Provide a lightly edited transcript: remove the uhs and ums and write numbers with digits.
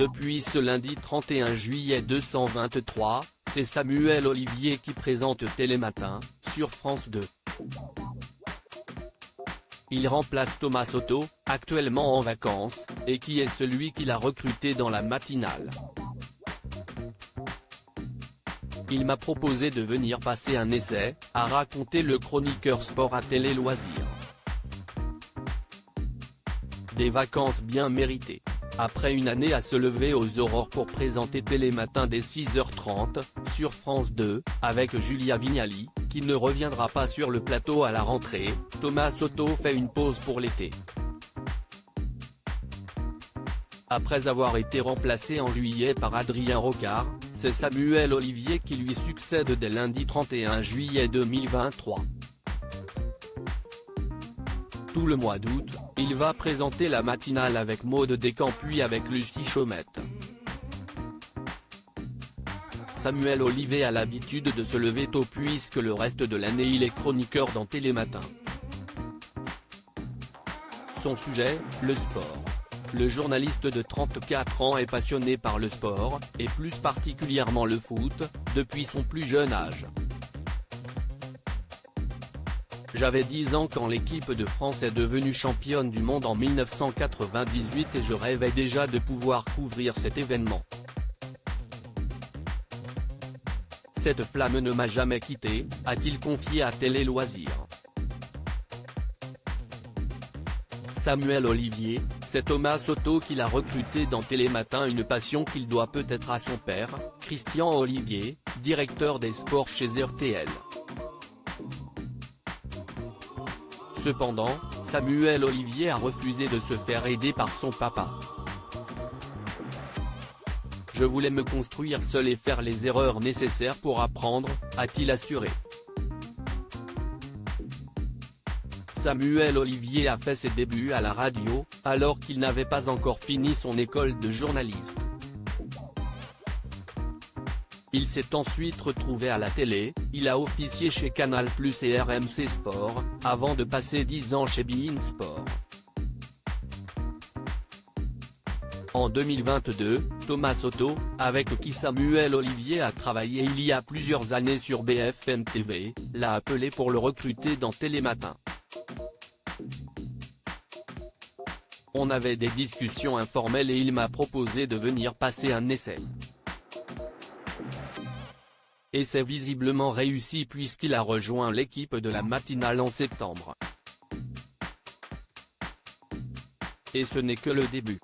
Depuis ce lundi 31 juillet 223, c'est Samuel Olivier qui présente Télématin, sur France 2. Il remplace Thomas Soto, actuellement en vacances, et qui est celui qui l'a recruté dans la matinale. Il m'a proposé de venir passer un essai, a raconté le chroniqueur sport à Télé Loisirs. Des vacances bien méritées. Après une année à se lever aux aurores pour présenter Télématin dès 6h30, sur France 2, avec Julia Vignali, qui ne reviendra pas sur le plateau à la rentrée, Thomas Soto fait une pause pour l'été. Après avoir été remplacé en juillet par Adrien Rocard, c'est Samuel Olivier qui lui succède dès lundi 31 juillet 2023. Tout le mois d'août, il va présenter la matinale avec Maud Descamps puis avec Lucie Chaumette. Samuel Olivier a l'habitude de se lever tôt puisque le reste de l'année il est chroniqueur dans Télématin. Son sujet, le sport. Le journaliste de 34 ans est passionné par le sport, et plus particulièrement le foot, depuis son plus jeune âge. J'avais 10 ans quand l'équipe de France est devenue championne du monde en 1998 et je rêvais déjà de pouvoir couvrir cet événement. Cette flamme ne m'a jamais quitté, a-t-il confié à Télé Loisirs. Samuel Olivier, c'est Thomas Soto qui l'a recruté dans Télématin, une passion qu'il doit peut-être à son père, Christian Olivier, directeur des sports chez RTL. Cependant, Samuel Olivier a refusé de se faire aider par son papa. Je voulais me construire seul et faire les erreurs nécessaires pour apprendre, a-t-il assuré. Samuel Olivier a fait ses débuts à la radio, alors qu'il n'avait pas encore fini son école de journaliste. Il s'est ensuite retrouvé à la télé, il a officié chez Canal+ et RMC Sport, avant de passer 10 ans chez beIN Sport. En 2022, Thomas Soto, avec qui Samuel Olivier a travaillé il y a plusieurs années sur BFM TV, l'a appelé pour le recruter dans Télématin. On avait des discussions informelles et il m'a proposé de venir passer un essai. Et c'est visiblement réussi puisqu'il a rejoint l'équipe de la matinale en septembre. Et ce n'est que le début.